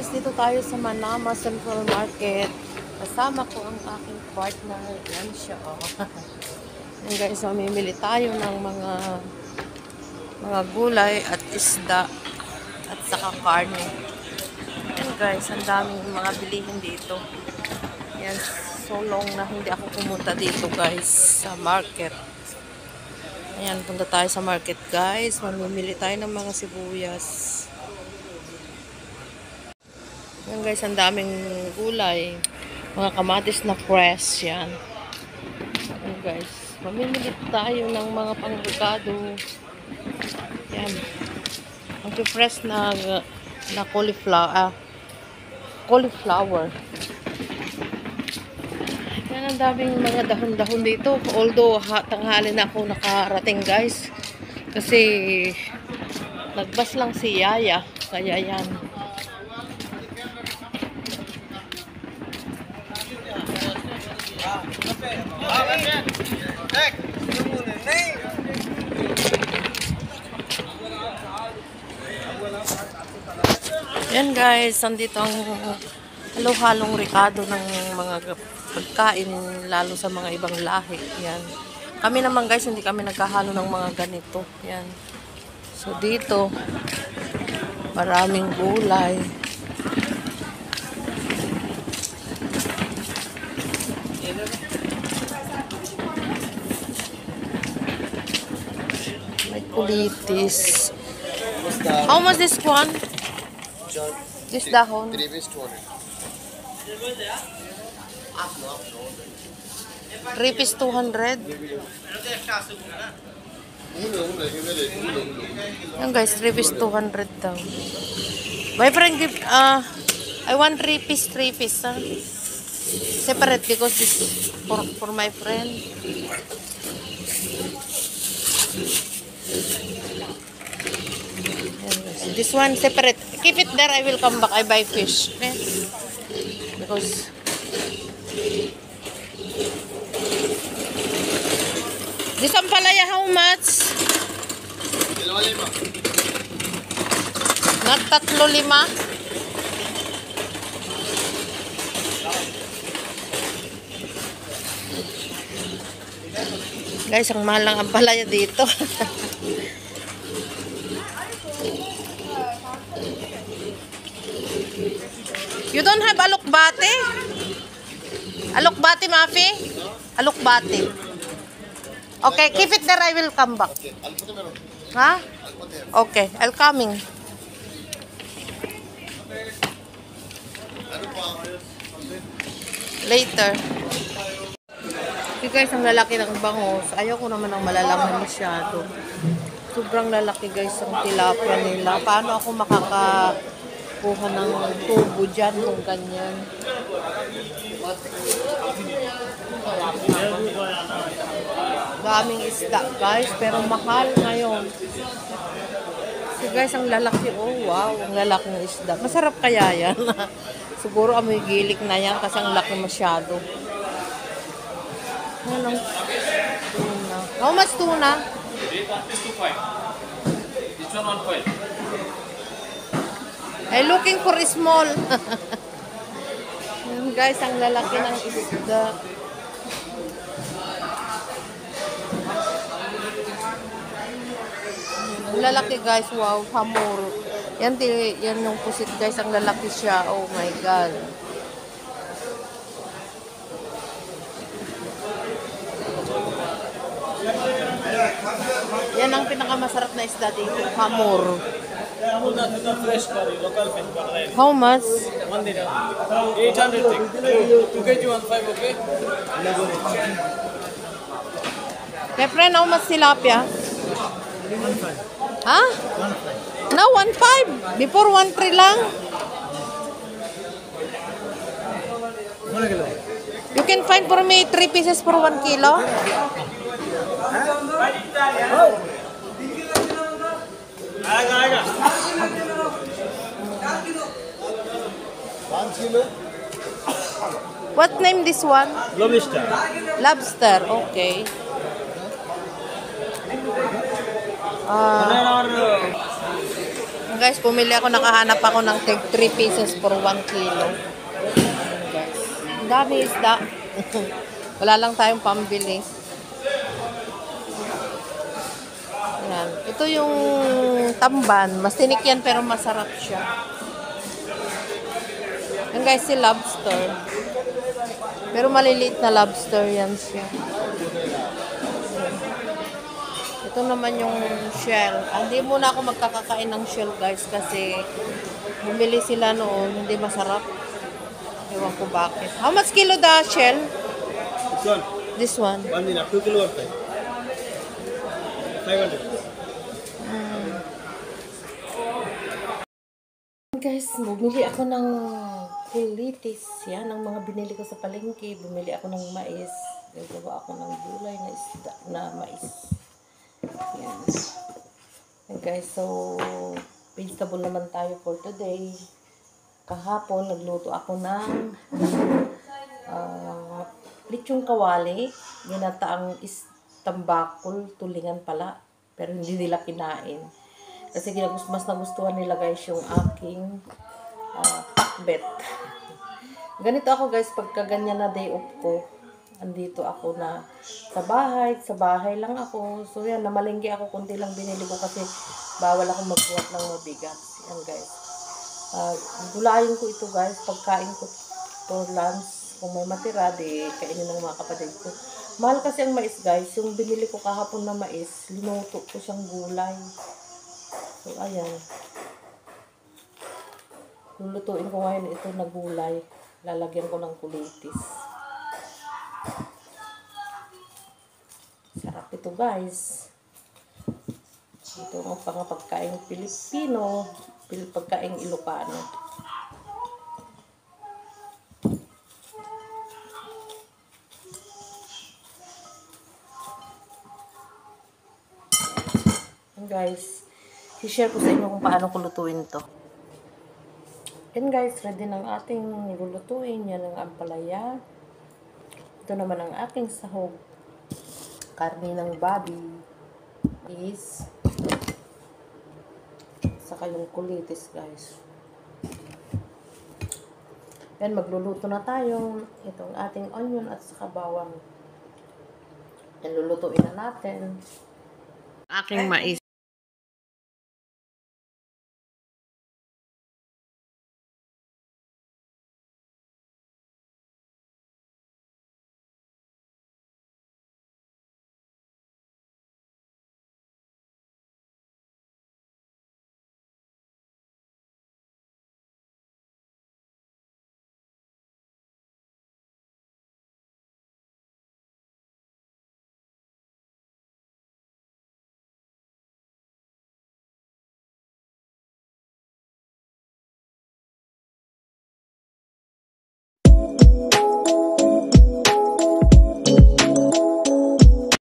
guys, dito tayo sa Manama Central Market. Kasama ko ang aking partner. Yan siya. Oh. Yan guys, mamimili tayo ng mga gulay at isda at saka karne. Yan guys, ang daming mga bilihin dito. Yan, so long na hindi ako pumunta dito guys sa market. Ayan, punta tayo sa market guys. Mamimili tayo ng mga sibuyas. Yan guys, ang daming gulay. Mga kamatis na fresh yan. Yan guys, mamimili tayo ng mga pangregado. Yan. Ang fresh na cauliflower. Yan, ang daming mga dahon-dahon dito. Although, tanghali na ako nakarating guys. Kasi, nagbas lang si Yaya. Kaya yan. Yan guys, andito ang halo-halong rekado ng mga pagkain, lalo sa mga ibang lahi. Yan. Kami naman guys, hindi kami nagkahalo ng mga ganito. Yan. So dito, maraming gulay. May kulitis. How much this one? This dahon? 3 piece 200. 3 piece 200. Yan guys, 3 piece 200 daw. My friend give, I want 3 piece, huh? Separate because this is for my friend. This one separate. Keep it there. I will come back. I buy fish. Okay? Because this ampalaya, how much? Not 3-5. Guys, ang mahal ng ampalaya dito. You don't have alokbate? Alokbate, Mafi? Alokbate. Okay, keep it there. I will come back. Ha? Okay, I'll coming. Later. Okay guys, ang lalaki ng bangos. Ayaw ko naman ang malalamang masyado. Sobrang lalaki guys ang tilapia nila. Paano ako makakakuha ng tubo dyan kung ganyan? Daming isda guys, pero mahal ngayon. So guys, ang lalaki. Oh wow, ang lalaki ng isda. Masarap kaya yan? Siguro amoy gilik na yan kasi ang laki masyado. Anong tuna? How much tuna? I'm looking for small. Yan guys, ang lalaki ng isda. Ang lalaki guys, wow, hamor. Yan yung pusit guys, ang lalaki siya. Oh my God. Yan ang pinakamasarap na isda dito, hamor. How much? 800. 2 kg 15, okay? My friend, how much tilapia? 1.5. Ha? 1.5. Now 1.5. Before 1.3 lang. 1 kilo. You can find for me 3 pieces for 1 kilo. आएगा 5 kilo. What name this one? lobster. Lobster. Okay. Guys, pumili ako, nakahanap ako ng 3 pieces for 1 kilo. Ayan, guys. Ang dami isda. Wala lang tayong pambili. Ayan. Ito yung tamban. Mas tinik yan pero masarap siya. Ayan guys, si lobster. Pero maliliit na lobster yan siya. Ito naman yung shell. Hindi muna ako magkakakain ng shell guys kasi bumili sila noon. Hindi masarap. Ewan ko bakit. How much kilo the shell? This one. This one. 1 dinar. 2 kilo or 5? 500. Guys, bumili ako ng kulitis. Yan, ang mga binili ko sa palengke. Bumili ako ng mais. Gagawa ako ng gulay na isda na mais. Yan. And guys, so vegetable naman tayo for today. Kahapon, nagluto ako ng lechong kawali. Ginataang tambakol, tulingan pala. Pero hindi nila kinain. Kasi mas nagustuhan nila guys yung aking pakbet. Ganito ako guys, pagka ganyan na day off ko, andito ako na sa bahay lang ako. So yan, namalengke ako, kundi lang binili ko kasi bawal ako magbuhat ng mabigat. Yan guys. Gulayin ko ito guys, pagkain ko for lunch. Kung may matira, di kainin ng mga kapatid ko. Mahal kasi ang mais guys, yung binili ko kahapon na mais, linuto ko siyang gulay. So, ayan. Lulutuin ko ngayon ito na gulay. Lalagyan ko ng kulitis. Sarap ito, guys. Ito ang pagkain Pilipino. Pagkain Ilocano. And guys, i-share ko sa inyo kung paano ko lutuin to. Yan guys, ready ng ating lulutuin. Yan ang ampalaya. Ito naman ang aking sahog. Karne ng babi is saka yung kulitis guys. Yan, magluluto na tayo. Itong ating onion at saka bawang. Yan, lulutuin na natin. Aking mais.